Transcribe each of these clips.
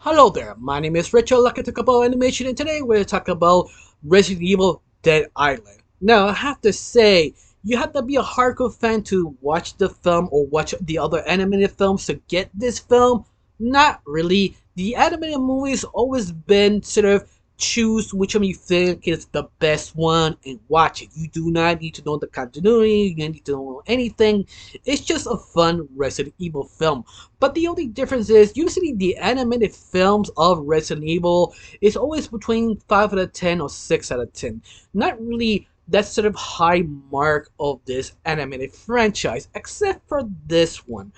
Hello there, my name is Richard Lucky to talk about animation, and today we're talking about Resident Evil Dead Island. Now, I have to say, you have to be a hardcore fan to watch the film or watch the other animated films to get this film. Not really. The animated movies always been sort of choose which one you think is the best one and watch it. You do not need to know the continuity, you don't need to know anything. It's just a fun Resident Evil film. But the only difference is usually the animated films of Resident Evil is always between 5 out of 10 or 6 out of 10. Not really that sort of high mark of this animated franchise, except for this one.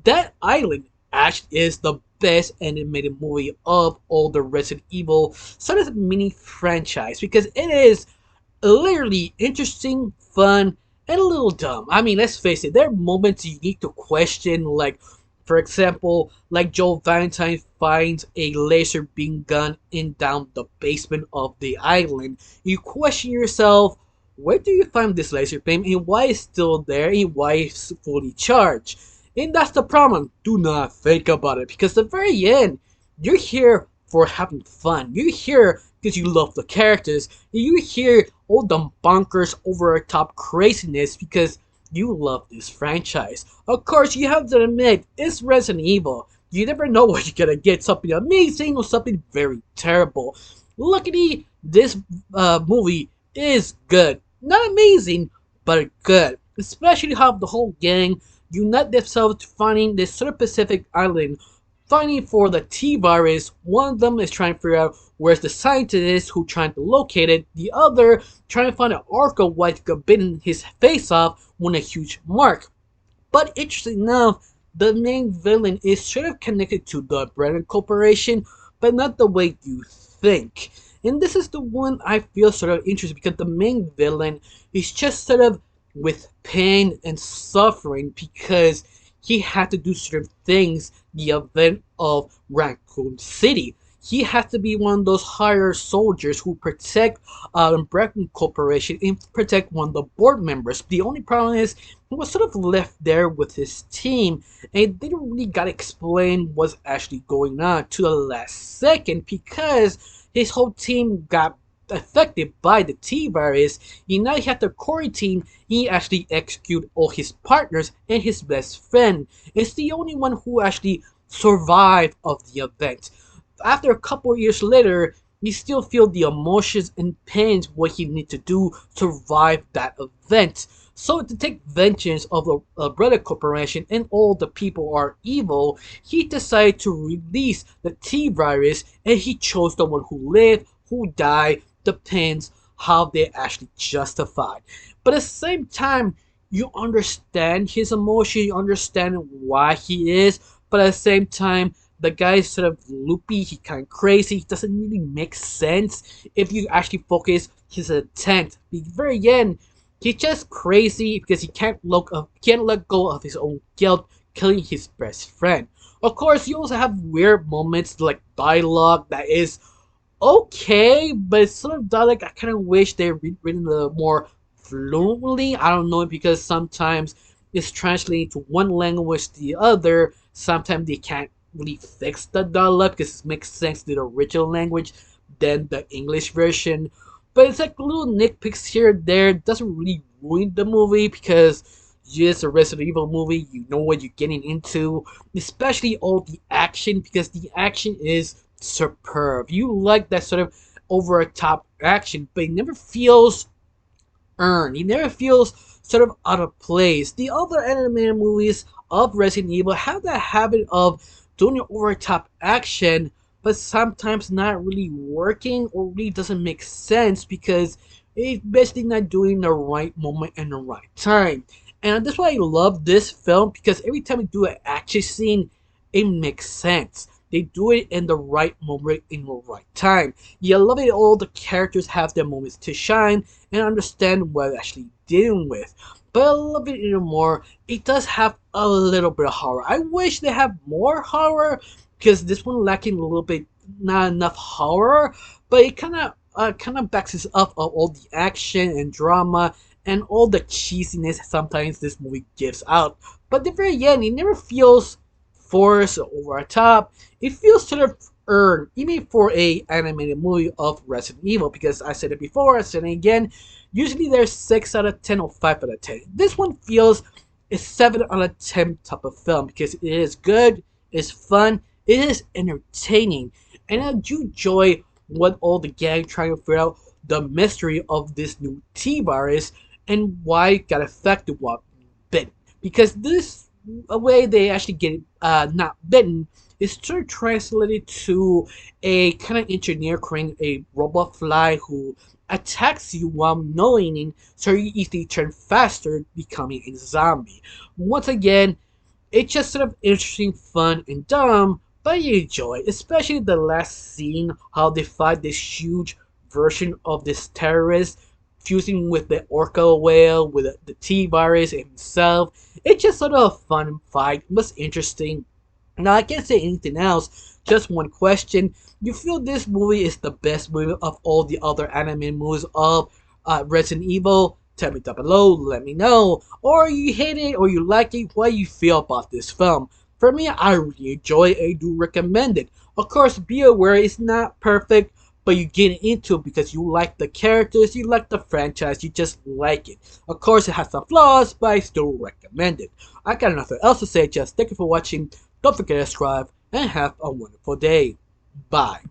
Dead Island actually is the best animated movie of all the Resident Evil sort of mini franchise because it is literally interesting, fun, and a little dumb. I mean, let's face it, there are moments you need to question, like, for example, like Joe Valentine finds a laser beam gun in down the basement of the island. You question yourself, where do you find this laser beam and why it's still there and why it's fully charged? And that's the problem. Do not think about it because the very end, you're here for having fun. You're here because you love the characters. You hear all the bonkers over the top craziness because you love this franchise. Of course, you have to admit, it's Resident Evil. You never know what you're gonna get, something amazing or something very terrible. Luckily, this movie is good. Not amazing, but good. Especially how the whole gang unite themselves to finding this sort of Pacific island, finding for the T virus. One of them is trying to figure out where's the scientist is who trying to locate it. The other trying to find an Arco white bitten his face off with a huge mark. But interesting enough, the main villain is sort of connected to the Brennan Corporation, but not the way you think. And this is the one I feel sort of interesting because the main villain is just sort of with pain and suffering because he had to do certain things the event of Raccoon City. He has to be one of those higher soldiers who protect Brecon Corporation and protect one of the board members. The only problem is he was sort of left there with his team and they didn't really got to explain what's actually going on to the last second because his whole team got affected by the T virus. He now had to quarantine. He actually executed all his partners and his best friend. It's the only one who actually survived of the event. After a couple years later, he still feel the emotions and pains what he need to do to survive that event. So to take vengeance of the Umbrella Corporation and all the people are evil, he decided to release the T virus and he chose the one who lived, who died, depends how they actually justified. But at the same time, you understand his emotion, you understand why he is, but at the same time, the guy is sort of loopy, he kind of crazy, it doesn't really make sense if you actually focus his intent. At the very end, he's just crazy because can't let go of his own guilt, killing his best friend. Of course, you also have weird moments like dialogue that is okay, but it's sort of dialect I kind of wish they written a little more fluently. I don't know because sometimes it's translating to one language to the other. Sometimes they can't really fix the dialect because it makes sense to the original language than the English version. But it's like little nitpicks here and there. It doesn't really ruin the movie because it's a Resident Evil movie. You know what you're getting into, especially all the action because the action is superb. You like that sort of over the top action, but it never feels earned. It never feels sort of out of place. The other animated movies of Resident Evil have that habit of doing over the top action, but sometimes not really working or really doesn't make sense because it's basically not doing the right moment and the right time. And that's why I love this film because every time we do an action scene, it makes sense. They do it in the right moment, in the right time. You love it all the characters have their moments to shine and understand what they're actually dealing with. But I love it even more. It does have a little bit of horror. I wish they have more horror because this one lacking a little bit, not enough horror. But it kind of backs us up of all the action and drama and all the cheesiness sometimes this movie gives out. But the very end, it never feels forced, over the top. It feels sort of earned, even for a animated movie of Resident Evil, because I said it before, I said it again. Usually there's 6 out of 10 or 5 out of 10. This one feels a 7 out of 10 type of film because it is good, it's fun, it is entertaining, and I do enjoy what all the gang trying to figure out the mystery of this new T virus and why it got affected what bit. Because this a way they actually get not bitten is sort of translated to a kind of engineer creating a robot fly who attacks you while knowing so you easily turn faster becoming a zombie. Once again, it's just sort of interesting, fun, and dumb, but you enjoy, especially the last scene, how they fight this huge version of this terrorist, fusing with the orca whale, with the T virus himself. It's just sort of a fun fight, it was interesting. Now, I can't say anything else, just one question. You feel this movie is the best movie of all the other anime movies of Resident Evil? Tell me down below, let me know. Or you hate it or you like it, what you feel about this film. For me, I really enjoy it, I do recommend it. Of course, be aware it's not perfect, but you get into it because you like the characters, you like the franchise, you just like it. Of course, it has some flaws, but I still recommend it. I got nothing else to say, just thank you for watching. Don't forget to subscribe and have a wonderful day. Bye.